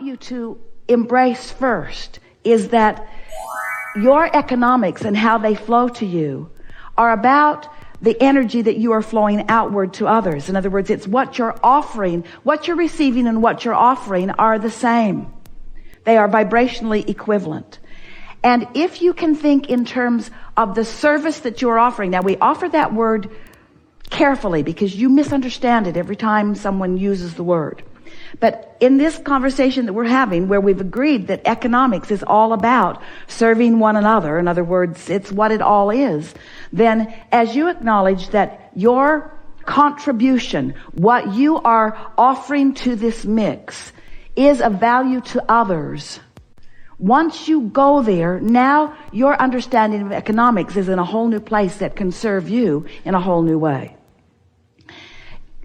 want you to embrace first is that your economics and how they flow to you are about the energy that you are flowing outward to others. In other words, it's what you're offering, what you're receiving and what you're offering are the same. They are vibrationally equivalent. And if you can think in terms of the service that you're offering, now we offer that word carefully because you misunderstand it every time someone uses the word. But in this conversation that we're having, where we've agreed that economics is all about serving one another, in other words, it's what it all is, then as you acknowledge that your contribution, what you are offering to this mix, is of value to others, once you go there, now your understanding of economics is in a whole new place that can serve you in a whole new way.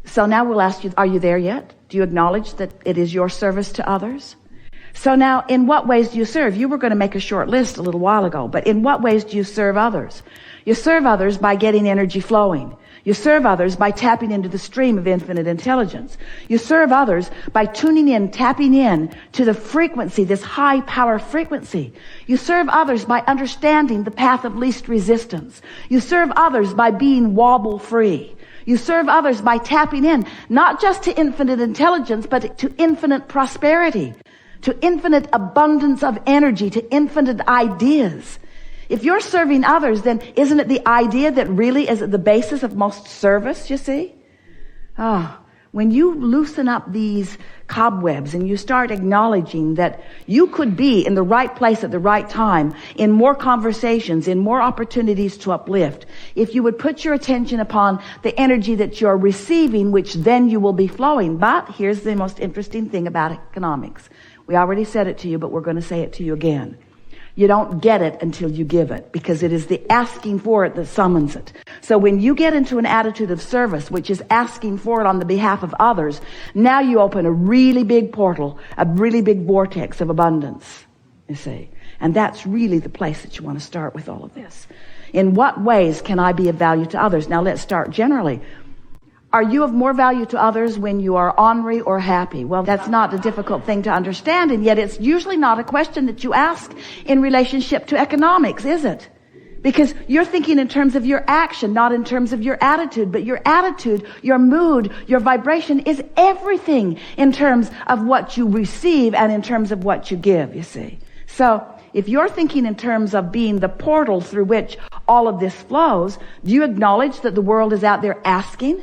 So now we'll ask you, are you there yet? Do you acknowledge that it is your service to others? So now, in what ways do you serve? You were going to make a short list a little while ago, but in what ways do you serve others? You serve others by getting energy flowing. You serve others by tapping into the stream of infinite intelligence. You serve others by tuning in, tapping in to the frequency, this high power frequency. You serve others by understanding the path of least resistance. You serve others by being wobble free. You serve others by tapping in, not just to infinite intelligence, but to infinite prosperity, to infinite abundance of energy, to infinite ideas. If you're serving others, then isn't it the idea that really is at the basis of most service, you see? When you loosen up these cobwebs and you start acknowledging that you could be in the right place at the right time, in more conversations, in more opportunities to uplift, if you would put your attention upon the energy that you're receiving, which then you will be flowing. But here's the most interesting thing about economics. We already said it to you, but we're going to say it to you again. You don't get it until you give it, because it is the asking for it that summons it. So when you get into an attitude of service, which is asking for it on the behalf of others, now you open a really big portal, a really big vortex of abundance, you see. And that's really the place that you want to start with all of this. In what ways can I be of value to others? Now let's start generally. Are you of more value to others when you are ornery or happy? Well, that's not a difficult thing to understand, and yet it's usually not a question that you ask in relationship to economics, is it? Because you're thinking in terms of your action, not in terms of your attitude. But your attitude, your mood, your vibration is everything in terms of what you receive and in terms of what you give, you see. So if you're thinking in terms of being the portal through which all of this flows, do you acknowledge that the world is out there asking?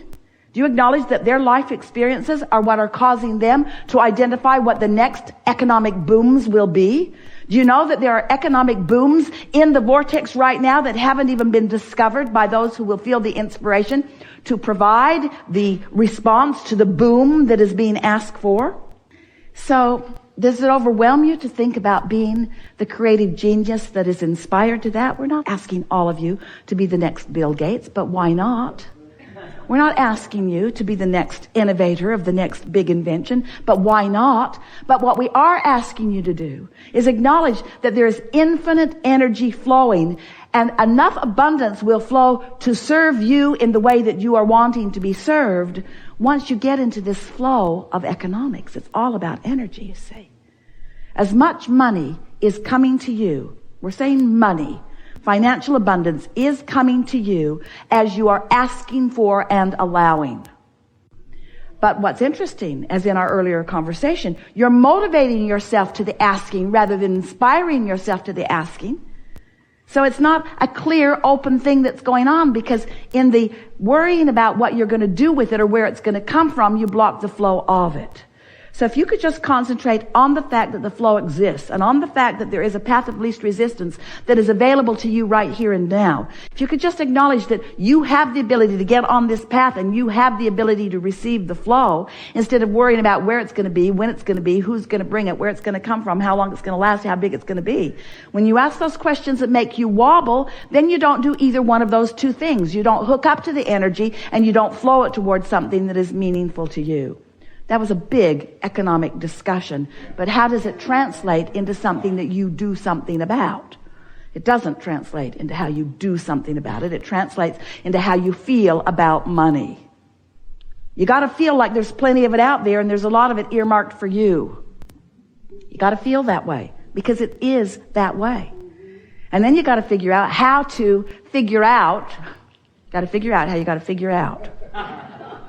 Do you acknowledge that their life experiences are what are causing them to identify what the next economic booms will be? Do you know that there are economic booms in the vortex right now that haven't even been discovered by those who will feel the inspiration to provide the response to the boom that is being asked for? So does it overwhelm you to think about being the creative genius that is inspired to that? We're not asking all of you to be the next Bill Gates, but why not? We're not asking you to be the next innovator of the next big invention, but why not? But what we are asking you to do is acknowledge that there is infinite energy flowing, and enough abundance will flow to serve you in the way that you are wanting to be served once you get into this flow of economics. It's all about energy, you see. As much money is coming to you, we're saying money, financial abundance is coming to you as you are asking for and allowing. But what's interesting, as in our earlier conversation, you're motivating yourself to the asking rather than inspiring yourself to the asking. So it's not a clear, open thing that's going on, because in the worrying about what you're going to do with it or where it's going to come from, you block the flow of it. So if you could just concentrate on the fact that the flow exists and on the fact that there is a path of least resistance that is available to you right here and now. If you could just acknowledge that you have the ability to get on this path and you have the ability to receive the flow, instead of worrying about where it's going to be, when it's going to be, who's going to bring it, where it's going to come from, how long it's going to last, how big it's going to be. When you ask those questions that make you wobble, then you don't do either one of those two things. You don't hook up to the energy and you don't flow it towards something that is meaningful to you. That was a big economic discussion, but how does it translate into something that you do something about? It doesn't translate into how you do something about it. It translates into how you feel about money. You got to feel like there's plenty of it out there and there's a lot of it earmarked for you. You got to feel that way because it is that way. And then you got to figure out how to figure out. Got to figure out how you got to figure out.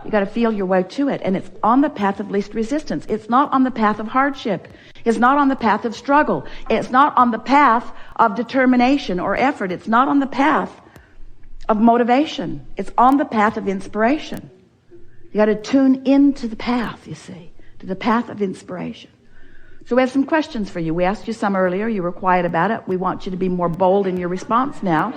You got to feel your way to it. And it's on the path of least resistance. It's not on the path of hardship. It's not on the path of struggle. It's not on the path of determination or effort. It's not on the path of motivation. It's on the path of inspiration. You got to tune into the path, you see, to the path of inspiration. So we have some questions for you. We asked you some earlier. You were quiet about it. We want you to be more bold in your response now.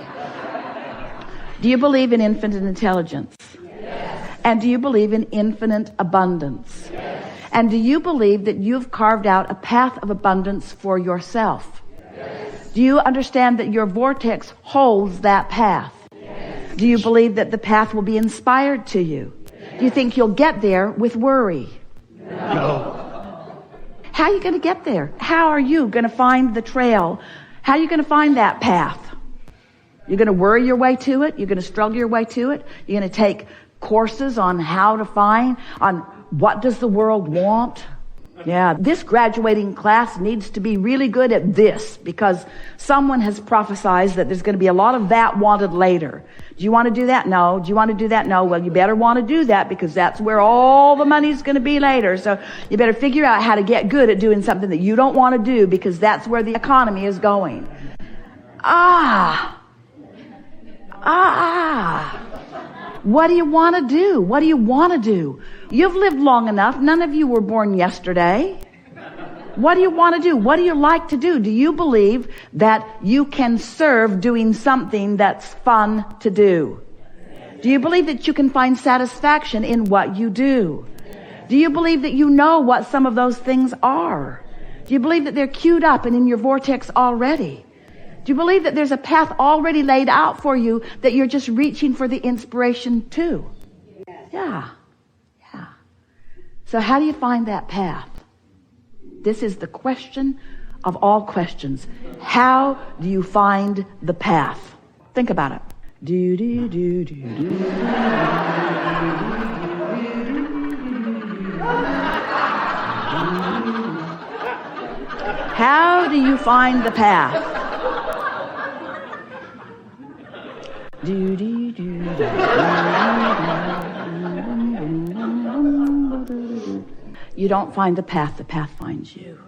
Do you believe in infinite intelligence? Yes. And do you believe in infinite abundance? Yes. And do you believe that you've carved out a path of abundance for yourself? Yes. Do you understand that your vortex holds that path? Yes. Do you believe that the path will be inspired to you? Yes. Do you think you'll get there with worry? No. How are you going to get there? How are you going to find the trail? How are you going to find that path? You're going to worry your way to it. You're going to struggle your way to it. You're going to take courses on how to find, on what does the world want. Yeah, this graduating class needs to be really good at this because someone has prophesied that there's going to be a lot of that wanted later. Do you want to do that? No. Do you want to do that? No. Well, you better want to do that because that's where all the money's going to be later. So you better figure out how to get good at doing something that you don't want to do because that's where the economy is going. What do you want to do? What do you want to do? You've lived long enough. None of you were born yesterday. What do you want to do? What do you like to do? Do you believe that you can serve doing something that's fun to do? Do you believe that you can find satisfaction in what you do? Do you believe that you know what some of those things are? Do you believe that they're queued up and in your vortex already? Do you believe that there's a path already laid out for you that you're just reaching for the inspiration to? Yeah. So how do you find that path? This is the question of all questions. How do you find the path? Think about it. How do you find the path? You don't find the path finds you.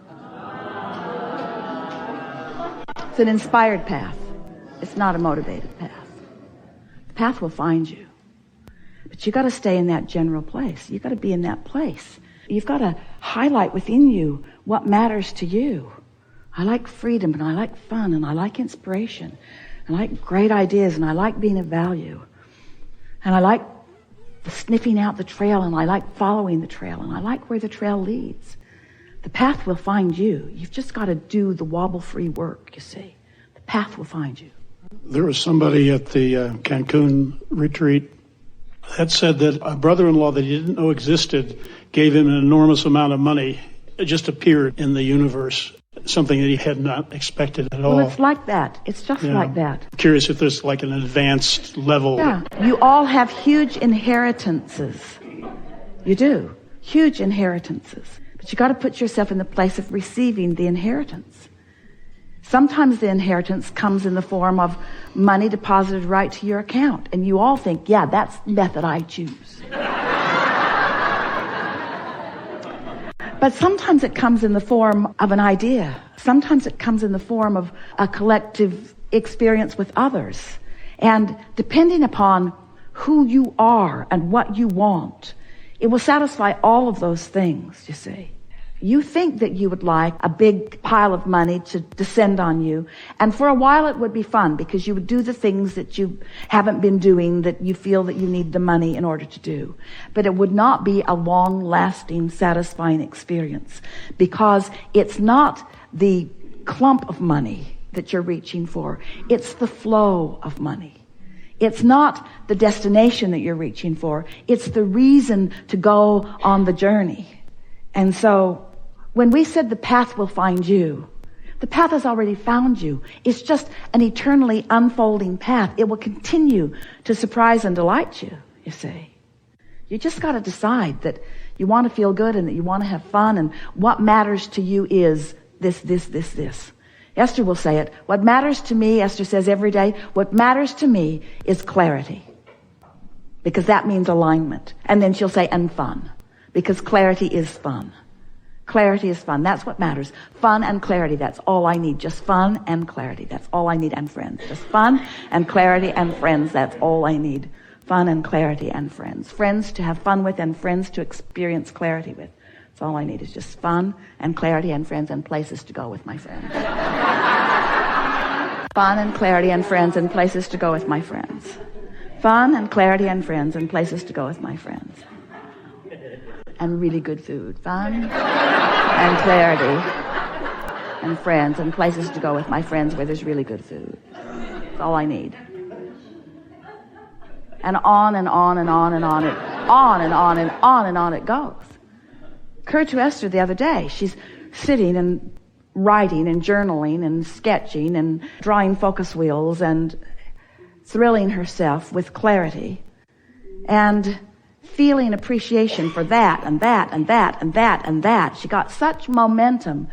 It's an inspired path. It's not a motivated path. The path will find you. But you got to stay in that general place. You got to be in that place. You've got to highlight within you what matters to you. I like freedom and I like fun and I like inspiration. I like great ideas and I like being of value. And I like sniffing out the trail and I like following the trail and I like where the trail leads. The path will find you. You've just got to do the wobble-free work, you see. The path will find you. There was somebody at the Cancun retreat that said that a brother-in-law that he didn't know existed gave him an enormous amount of money. It just appeared in the universe. Something that he had not expected at all. Well, it's like that. It's just like that. Curious if there's like an advanced level. Yeah. You all have huge inheritances. You do. Huge inheritances. But you got to put yourself in the place of receiving the inheritance. Sometimes the inheritance comes in the form of money deposited right to your account. And you all think, yeah, that's the method I choose. But sometimes it comes in the form of an idea. Sometimes it comes in the form of a collective experience with others. And depending upon who you are and what you want, it will satisfy all of those things, you see. You think that you would like a big pile of money to descend on you. And for a while it would be fun because you would do the things that you haven't been doing that you feel that you need the money in order to do. But it would not be a long-lasting, satisfying experience because it's not the clump of money that you're reaching for. It's the flow of money. It's not the destination that you're reaching for. It's the reason to go on the journey. And so when we said the path will find you, the path has already found you. It's just an eternally unfolding path. It will continue to surprise and delight you, you see. You just got to decide that you want to feel good and that you want to have fun, and what matters to you is this. Esther will say it. What matters to me, Esther says every day, what matters to me is clarity. Because that means alignment. And then she'll say, and fun. Because clarity is fun. Clarity is fun. That's what matters. Fun and clarity. That's all I need. Just fun and clarity. That's all I need. And friends. Just fun and clarity and friends. That's all I need. Fun and clarity and friends. Friends to have fun with and friends to experience clarity with. That's all I need is just fun and clarity and friends and places to go with my friends. Fun and clarity and friends and places to go with my friends. Fun and clarity and friends and places to go with my friends. And really good food. Fun and clarity and friends and places to go with my friends where there's really good food. That's all I need. And on and on and on and on and on it goes. Occurred to Esther the other day. She's sitting and writing and journaling and sketching and drawing focus wheels and thrilling herself with clarity and feeling appreciation for that and that and that and that and that. She got such momentum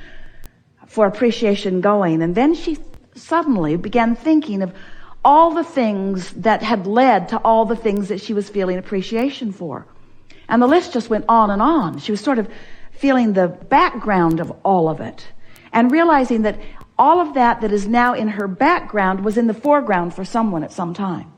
for appreciation going, and then she suddenly began thinking of all the things that had led to all the things that she was feeling appreciation for. And the list just went on and on. She was sort of feeling the background of all of it and realizing that all of that that is now in her background was in the foreground for someone at some time.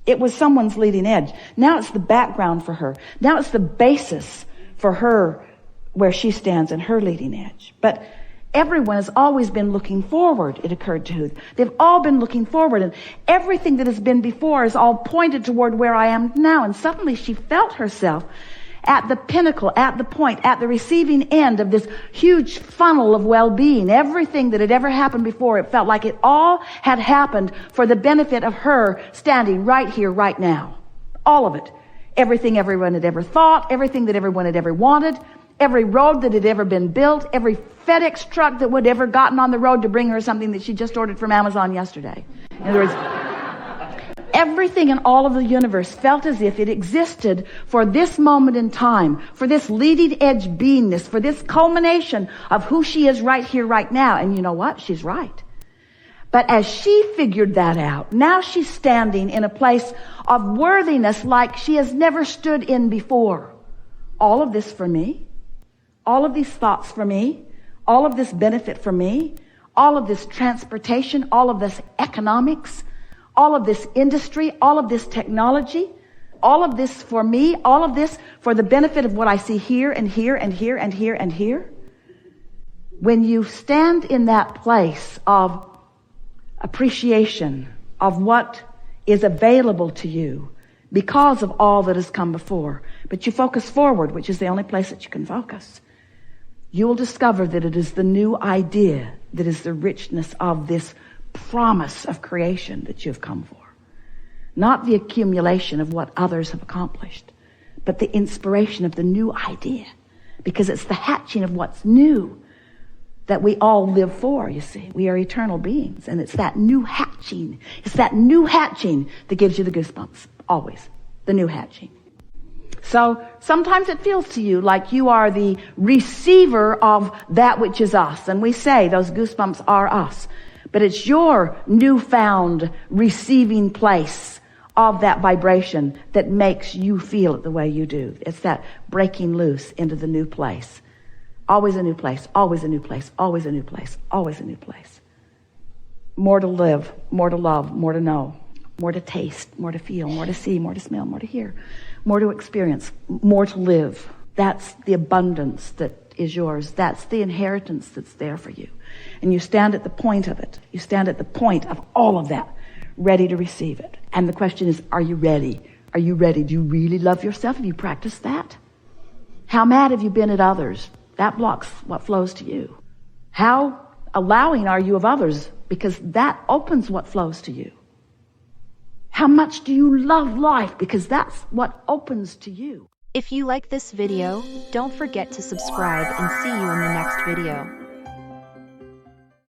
It was someone's leading edge. Now it's the background for her. Now it's the basis for her where she stands in her leading edge. But everyone has always been looking forward, it occurred to her. They've all been looking forward, and everything that has been before is all pointed toward where I am now. And suddenly she felt herself at the pinnacle, at the point, at the receiving end of this huge funnel of well-being. Everything that had ever happened before, it felt like it all had happened for the benefit of her standing right here, right now. All of it. Everything everyone had ever thought, everything that everyone had ever wanted, every road that had ever been built, every FedEx truck that would ever gotten on the road to bring her something that she just ordered from Amazon yesterday. In other words, everything in all of the universe felt as if it existed for this moment in time, for this leading edge beingness, for this culmination of who she is right here, right now. And you know what? She's right. But as she figured that out, now she's standing in a place of worthiness like she has never stood in before. All of this for me, all of these thoughts for me, all of this benefit for me, all of this transportation, all of this economics, all of this industry, all of this technology, all of this for me, all of this for the benefit of what I see here and here and here and here and here. When you stand in that place of appreciation of what is available to you because of all that has come before, but you focus forward, which is the only place that you can focus, you will discover that it is the new idea that is the richness of this promise of creation that you have come for. Not the accumulation of what others have accomplished, but the inspiration of the new idea. Because it's the hatching of what's new that we all live for, you see. We are eternal beings, and it's that new hatching. It's that new hatching that gives you the goosebumps. Always. The new hatching. So sometimes it feels to you like you are the receiver of that which is us. And we say those goosebumps are us. But it's your newfound receiving place of that vibration that makes you feel it the way you do. It's that breaking loose into the new place. Always a new place, always a new place, always a new place, always a new place. More to live, more to love, more to know, more to taste, more to feel, more to see, more to smell, more to hear, more to experience, more to live. That's the abundance that is yours. That's the inheritance that's there for you. And you stand at the point of it. You stand at the point of all of that, ready to receive it. And the question is, are you ready? Are you ready? Do you really love yourself? Have you practiced that? How mad have you been at others? That blocks what flows to you. How allowing are you of others? Because that opens what flows to you. How much do you love life? Because that's what opens to you. If you like this video, don't forget to subscribe and see you in the next video.